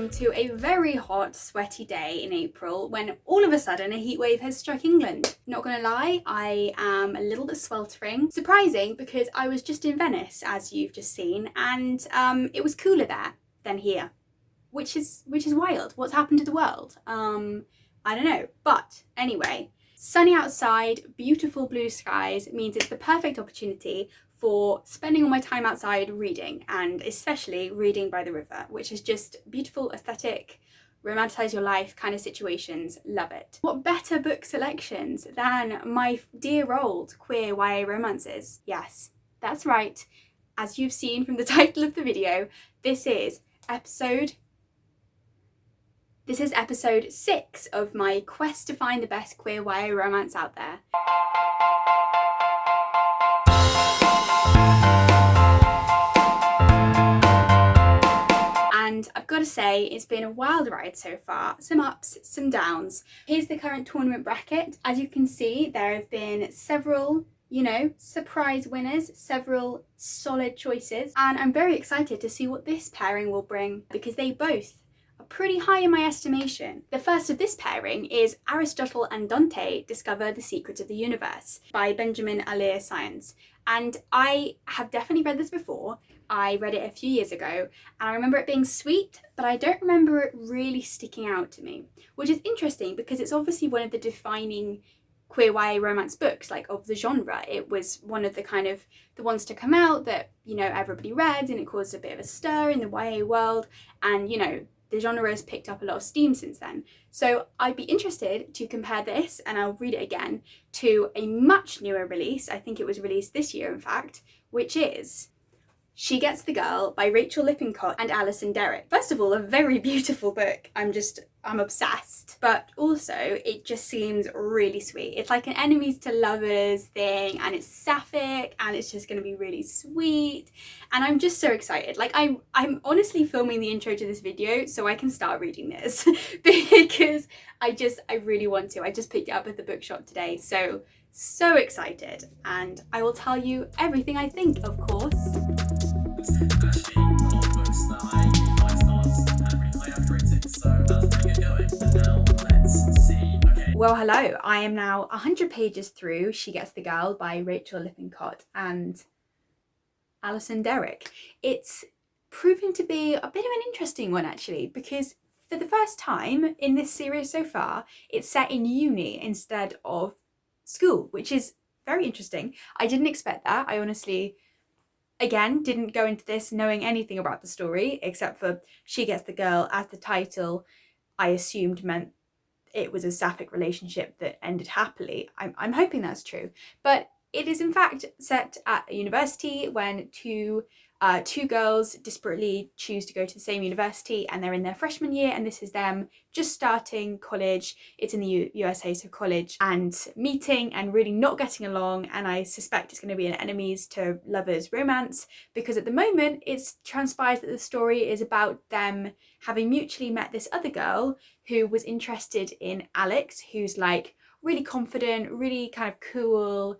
welcome to a very hot, sweaty day in April when all of a sudden a heatwave has struck England. Not gonna lie, I am a little bit sweltering. Surprising because I was just in Venice, as you've just seen, and it was cooler there than here, which is wild. What's happened to the world? I don't know. But anyway, sunny outside, beautiful blue skies means it's the perfect opportunity for spending all my time outside reading, and especially reading by the river, which is just beautiful, aesthetic, romanticize your life kind of situations. Love it. What better book selections than my dear old queer YA romances? Yes, that's right. As you've seen from the title of the video, this is episode 6 of my quest to find the best queer YA romance out there. And I've got to say, it's been a wild ride so far. Some ups, some downs. Here's the current tournament bracket. As you can see, there have been several, surprise winners, several solid choices. And I'm very excited to see what this pairing will bring, because they both are pretty high in my estimation. The first of this pairing is Aristotle and Dante Discover the Secrets of the Universe by Benjamin Alire Sáenz. And I have definitely read this before. I read it a few years ago and I remember it being sweet, but I don't remember it really sticking out to me, which is interesting because it's obviously one of the defining queer YA romance books, like of the genre. It was one of the ones to come out that, everybody read, and it caused a bit of a stir in the YA world, and the genre has picked up a lot of steam since then. So I'd be interested to compare this, and I'll read it again, to a much newer release. I think it was released this year, in fact, which is She Gets the Girl by Rachael Lippincott and Alyson Derrick. First of all, a very beautiful book. I'm obsessed. But also, it just seems really sweet. It's like an enemies to lovers thing, and it's sapphic, and it's just going to be really sweet. And I'm just so excited. Like, I'm honestly filming the intro to this video so I can start reading this because I really want to. I just picked it up at the bookshop today, so excited. And I will tell you everything I think, of course. Well, hello. I am now 100 pages through She Gets the Girl by Rachael Lippincott and Alyson Derrick. It's proving to be a bit of an interesting one, actually, because for the first time in this series so far, it's set in uni instead of school, which is very interesting. I didn't expect that. I honestly, again, didn't go into this knowing anything about the story, except for She Gets the Girl as the title I assumed meant it was a sapphic relationship that ended happily. I'm hoping that's true. But it is in fact set at a university when two girls desperately choose to go to the same university, and they're in their freshman year, and this is them just starting college. It's in the USA, so college, and meeting and really not getting along, and I suspect it's going to be an enemies to lovers romance, because at the moment it's transpires that the story is about them having mutually met this other girl who was interested in Alex, who's like really confident, really kind of cool,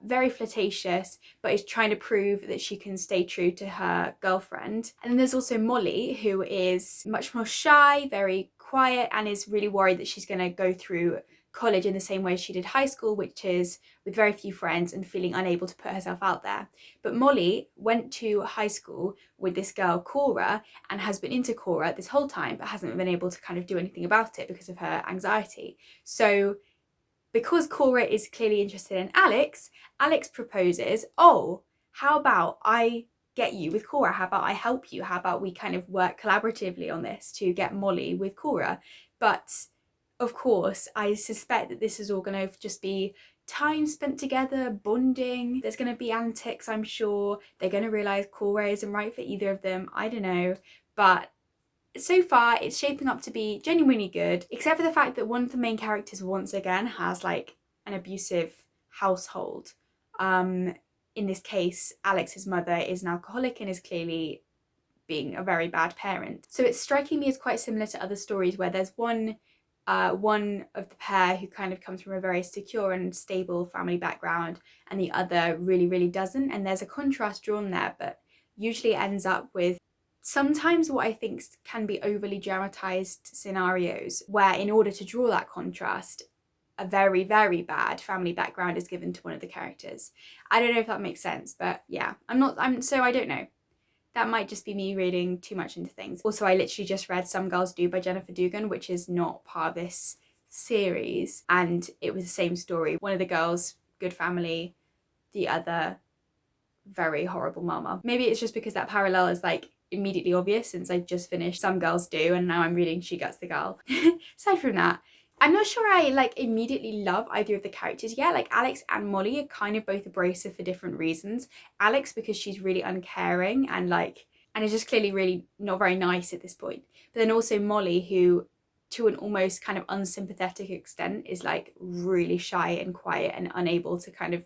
very flirtatious, but is trying to prove that she can stay true to her girlfriend. And then there's also Molly, who is much more shy, very quiet, and is really worried that she's going to go through college in the same way she did high school, which is with very few friends and feeling unable to put herself out there. But Molly went to high school with this girl Cora and has been into Cora this whole time, but hasn't been able to kind of do anything about it because of her anxiety. So because Cora is clearly interested in Alex proposes, oh, how about I get you with Cora? How about I help you? How about we kind of work collaboratively on this to get Molly with Cora? But of course, I suspect that this is all going to just be time spent together, bonding. There's going to be antics, I'm sure. They're going to realise Cora isn't right for either of them. I don't know. But so far, it's shaping up to be genuinely good, except for the fact that one of the main characters once again has like an abusive household. In this case, Alex's mother is an alcoholic and is clearly being a very bad parent. So it's striking me as quite similar to other stories where there's one of the pair who kind of comes from a very secure and stable family background, and the other really, really doesn't. And there's a contrast drawn there, but usually it ends up with sometimes what I think can be overly dramatized scenarios where, in order to draw that contrast, a very, very bad family background is given to one of the characters. I don't know if that makes sense, but yeah, I don't know. That might just be me reading too much into things. Also, I literally just read Some Girls Do by Jennifer Dugan, which is not part of this series, and it was the same story. One of the girls, good family, the other, very horrible mama. Maybe it's just because that parallel is like immediately obvious since I just finished Some Girls Do and now I'm reading She Gets the Girl. Aside from that, I'm not sure I like immediately love either of the characters yet. Like Alex and Molly are kind of both abrasive for different reasons. Alex because she's really uncaring and is just clearly really not very nice at this point. But then also Molly, who to an almost kind of unsympathetic extent is like really shy and quiet and unable to kind of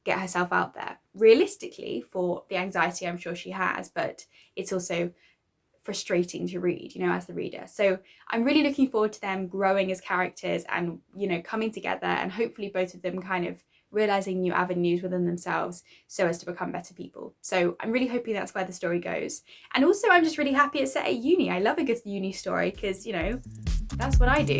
get herself out there realistically for the anxiety I'm sure she has, but it's also frustrating to read, you know, as the reader. So I'm really looking forward to them growing as characters and, you know, coming together and hopefully both of them kind of realizing new avenues within themselves so as to become better people. So I'm really hoping that's where the story goes. And also I'm just really happy it's set at uni. I love a good uni story because, you know, that's what I do.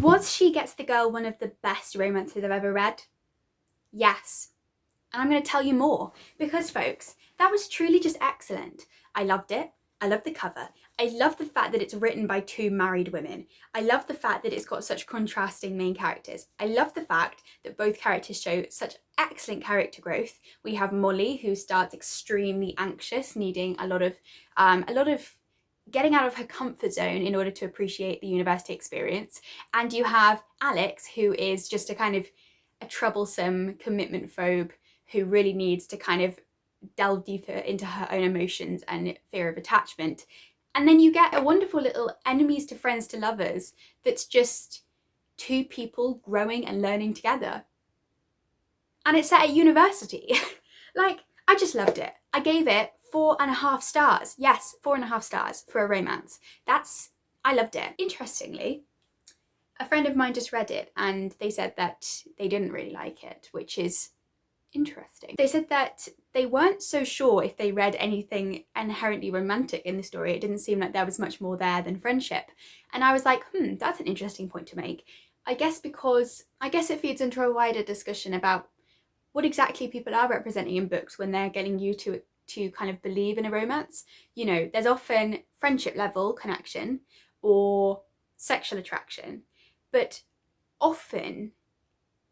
Was She Gets the Girl one of the best romances I've ever read? Yes. And I'm going to tell you more because, folks, that was truly just excellent. I loved it. I love the cover. I love the fact that it's written by two married women. I love the fact that it's got such contrasting main characters. I love the fact that both characters show such excellent character growth. We have Molly, who starts extremely anxious, needing a lot of getting out of her comfort zone in order to appreciate the university experience. And you have Alex, who is just a troublesome commitment phobe who really needs to kind of delve deeper into her own emotions and fear of attachment. And then you get a wonderful little enemies to friends to lovers that's just two people growing and learning together. And it's set at university. Like, I just loved it. I gave it 4.5 stars. Yes, 4.5 stars for a romance. I loved it. Interestingly, a friend of mine just read it and they said that they didn't really like it, which is interesting. They said that they weren't so sure if they read anything inherently romantic in the story. It didn't seem like there was much more there than friendship. And I was like, that's an interesting point to make. I guess it feeds into a wider discussion about what exactly people are representing in books when they're getting you to kind of believe in a romance. You know, there's often friendship level connection or sexual attraction, but often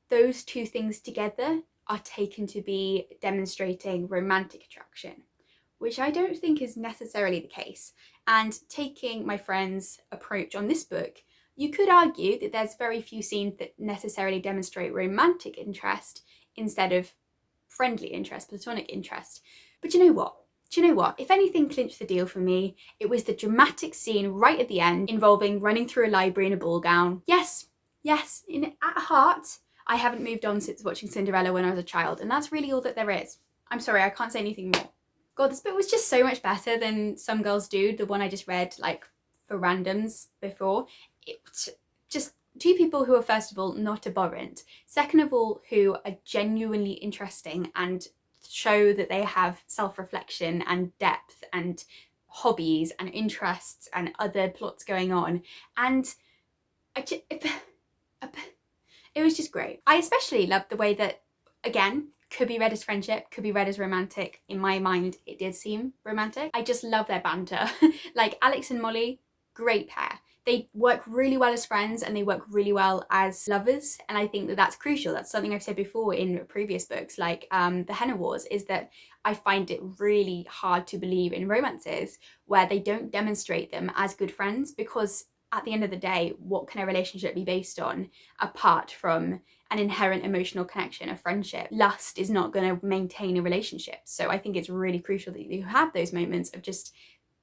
those two things together are taken to be demonstrating romantic attraction, which I don't think is necessarily the case. And taking my friend's approach on this book, you could argue that there's very few scenes that necessarily demonstrate romantic interest instead of friendly interest, platonic interest. But you know what? If anything clinched the deal for me, it was the dramatic scene right at the end involving running through a library in a ball gown. Yes, at heart, I haven't moved on since watching Cinderella when I was a child, and that's really all that there is. I'm sorry, I can't say anything more. God, this book was just so much better than Some Girls Do, the one I just read like for randoms before. It's just two people who are, first of all, not abhorrent, second of all, who are genuinely interesting and show that they have self-reflection and depth and hobbies and interests and other plots going on. And it was just great. I especially loved the way that, again, could be read as friendship, could be read as romantic. In my mind, it did seem romantic. I just love their banter. Like Alex and Molly, great pair. They work really well as friends and they work really well as lovers. And I think that that's crucial. That's something I've said before in previous books, like The Henna Wars, is that I find it really hard to believe in romances where they don't demonstrate them as good friends, because at the end of the day, what can a relationship be based on apart from an inherent emotional connection, a friendship? Lust is not going to maintain a relationship. So I think it's really crucial that you have those moments of just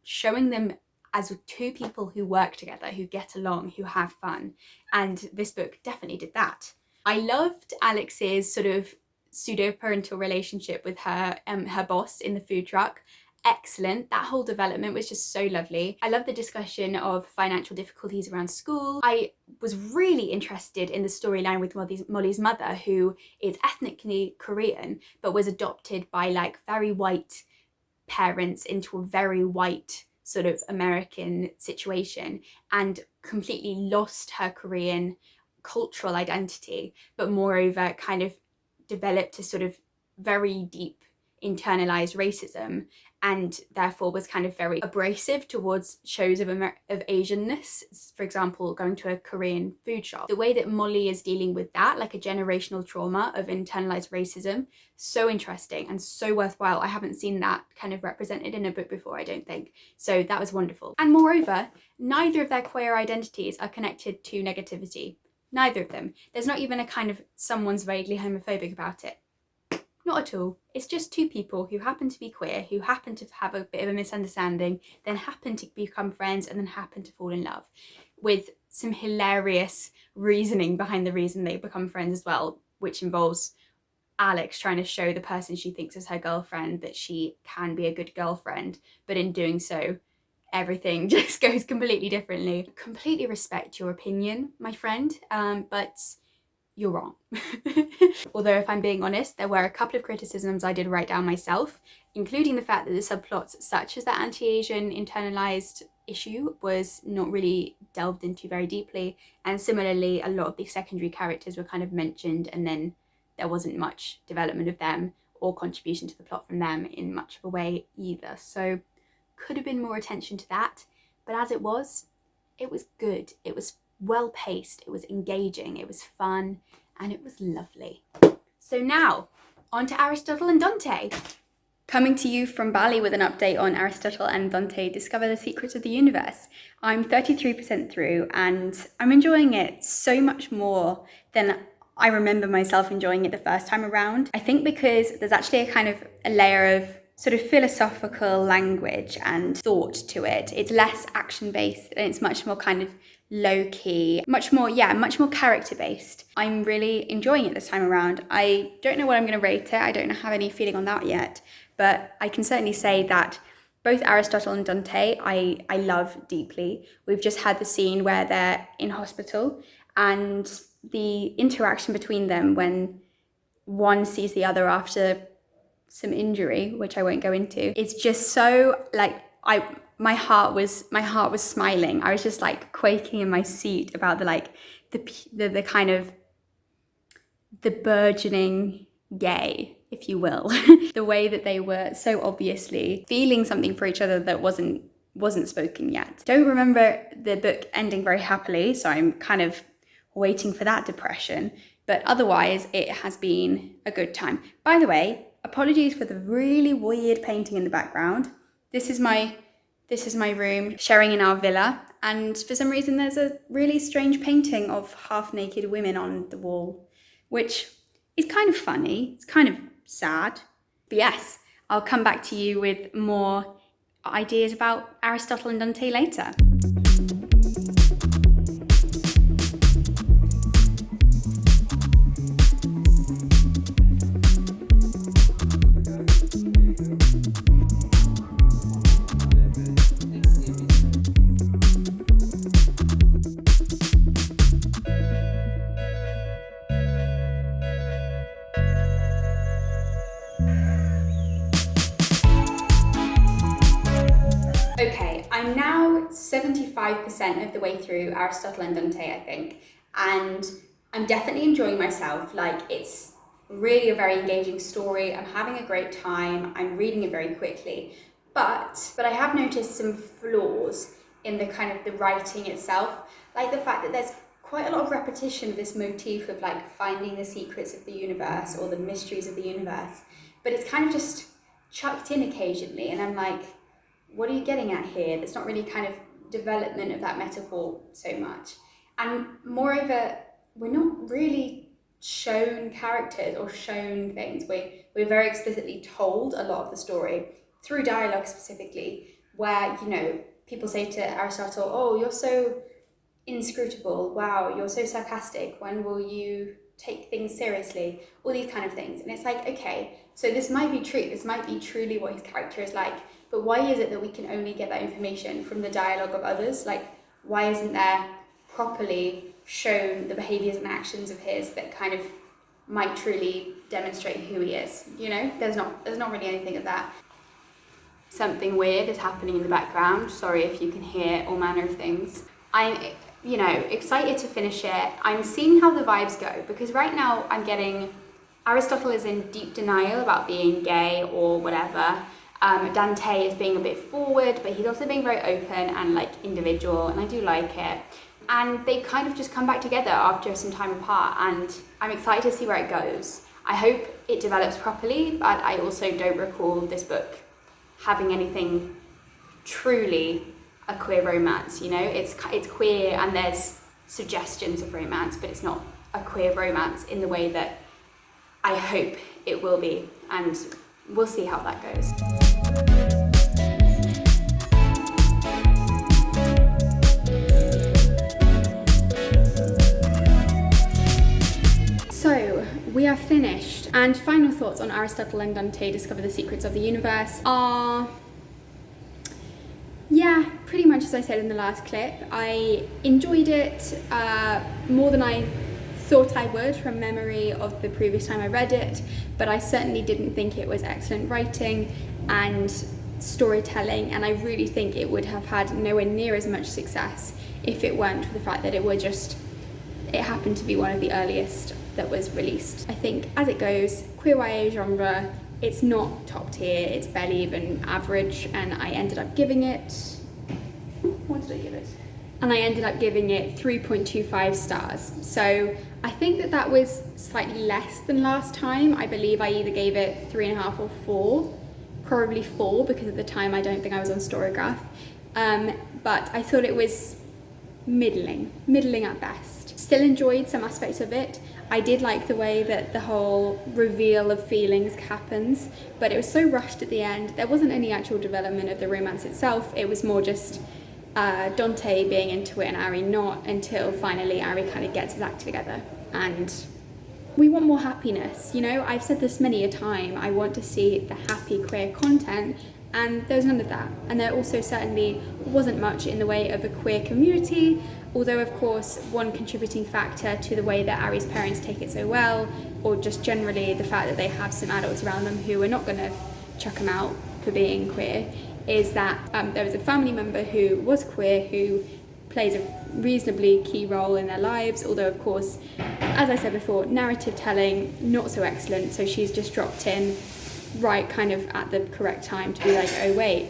showing them as two people who work together, who get along, who have fun. And this book definitely did that. I loved Alex's sort of pseudo-parental relationship with her boss in the food truck. excellent. That whole development was just so lovely. I love the discussion of financial difficulties around school. I was really interested in the storyline with Molly's mother, who is ethnically Korean, but was adopted by like very white parents into a very white sort of American situation and completely lost her Korean cultural identity, but moreover kind of developed a sort of very deep internalized racism, and therefore was kind of very abrasive towards shows of Asianness. For example, going to a Korean food shop. The way that Molly is dealing with that, like a generational trauma of internalized racism, so interesting and so worthwhile. I haven't seen that kind of represented in a book before, I don't think. So that was wonderful. And moreover, neither of their queer identities are connected to negativity. Neither of them. There's not even a kind of someone's vaguely homophobic about it. Not at all. It's just two people who happen to be queer, who happen to have a bit of a misunderstanding, then happen to become friends, and then happen to fall in love, with some hilarious reasoning behind the reason they become friends as well, which involves Alex trying to show the person she thinks is her girlfriend that she can be a good girlfriend, but in doing so, everything just goes completely differently. Completely respect your opinion, my friend, but you're wrong. Although if I'm being honest, there were a couple of criticisms I did write down myself, including the fact that the subplots such as that anti-Asian internalized issue was not really delved into very deeply, and similarly a lot of the secondary characters were kind of mentioned and then there wasn't much development of them or contribution to the plot from them in much of a way either. So could have been more attention to that, but as it was good. It was well paced, it was engaging, it was fun, and it was lovely. So now, on to Aristotle and Dante. Coming to you from Bali with an update on Aristotle and Dante Discover the Secrets of the Universe. I'm 33% through and I'm enjoying it so much more than I remember myself enjoying it the first time around. I think because there's actually a kind of a layer of sort of philosophical language and thought to it. It's less action-based and it's much more kind of low-key, much more character-based. I'm really enjoying it this time around. I don't know what I'm going to rate it. I don't have any feeling on that yet, but I can certainly say that both Aristotle and Dante I love deeply. We've just had the scene where they're in hospital and the interaction between them when one sees the other after some injury, which I won't go into, it's just so like my heart was smiling. I was just like quaking in my seat about the kind of the burgeoning gay, if you will, the way that they were so obviously feeling something for each other that wasn't spoken yet. Don't remember the book ending very happily, so I'm kind of waiting for that depression. But otherwise, it has been a good time. By the way, apologies for the really weird painting in the background. This is my room sharing in our villa, and for some reason there's a really strange painting of half-naked women on the wall, which is kind of funny, it's kind of sad. But yes, I'll come back to you with more ideas about Aristotle and Dante later. Okay, I'm now 75% of the way through Aristotle and Dante, I think, and I'm definitely enjoying myself. Like, it's really a very engaging story. I'm having a great time. I'm reading it very quickly, but I have noticed some flaws in the kind of the writing itself, like the fact that there's quite a lot of repetition of this motif of like finding the secrets of the universe or the mysteries of the universe, but it's kind of just chucked in occasionally, and I'm like, what are you getting at here? There's not really kind of development of that metaphor so much. And moreover, we're not really shown characters or shown things. We're very explicitly told a lot of the story through dialogue specifically, where, you know, people say to Aristotle, oh, you're so inscrutable, wow, you're so sarcastic, when will you take things seriously? All these kind of things. And it's like, okay, so this might be true, this might be truly what his character is like, But why is it that we can only get that information from the dialogue of others? Like, why isn't there properly shown the behaviours and actions of his that kind of might truly demonstrate who he is? You know, there's not really anything of that. Something weird is happening in the background. Sorry if you can hear all manner of things. I'm, you know, excited to finish it. I'm seeing how the vibes go, because right now I'm getting Aristotle is in deep denial about being gay or whatever. Dante is being a bit forward, but he's also being very open and like individual, and I do like it. And they kind of just come back together after some time apart, and I'm excited to see where it goes. I hope it develops properly, but I also don't recall this book having anything truly a queer romance. You know, it's queer and there's suggestions of romance, but it's not a queer romance in the way that I hope it will be, and we'll see how that goes. So we are finished, and final thoughts on Aristotle and Dante Discover the Secrets of the Universe are, yeah, pretty much as I said in the last clip. I enjoyed it more than I thought I would from memory of the previous time I read it, but I certainly didn't think it was excellent writing and storytelling, and I really think it would have had nowhere near as much success if it weren't for the fact that it happened to be one of the earliest that was released. I think as it goes, queer YA genre, it's not top tier, it's barely even average, and I ended up giving it, what did I give it? And I ended up giving it 3.25 stars. So I think that was slightly less than last time. I believe I either gave it 3.5 or 4, probably 4, because at the time I don't think I was on Storygraph. But I thought it was middling at best. Still enjoyed some aspects of it. I did like the way that the whole reveal of feelings happens, but it was so rushed at the end. There wasn't any actual development of the romance itself. It was more just Dante being into it and Ari not, until finally Ari kind of gets his act together. And we want more happiness, you know? I've said this many a time, I want to see the happy queer content, and there was none of that. And there also certainly wasn't much in the way of a queer community, although of course one contributing factor to the way that Ari's parents take it so well, or just generally the fact that they have some adults around them who are not going to chuck them out for being queer, is that there was a family member who was queer who plays a reasonably key role in their lives, although of course, as I said before, narrative telling not so excellent, so she's just dropped in right kind of at the correct time to be like, oh wait,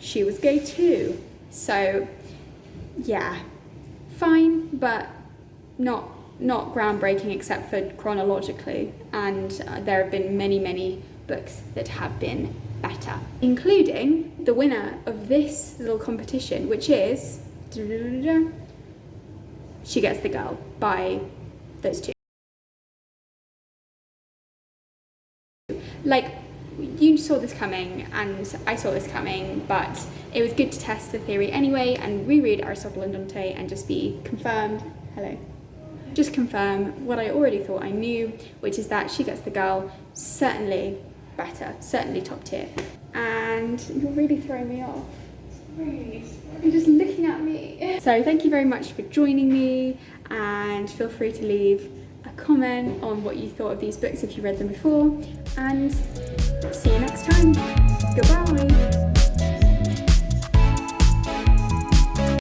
she was gay too. So yeah, fine, but not groundbreaking except for chronologically, and there have been many books that have been better, including the winner of this little competition, which is She Gets the Girl by those two. Like, you saw this coming and I saw this coming, but it was good to test the theory anyway and reread Aristotle and Dante and just be confirmed, just confirm what I already thought I knew, which is that She Gets the Girl, certainly better, certainly top tier. And you're really throwing me off. You're just looking at me. So thank you very much for joining me, and feel free to leave a comment on what you thought of these books if you read them before, and see you next time. Goodbye.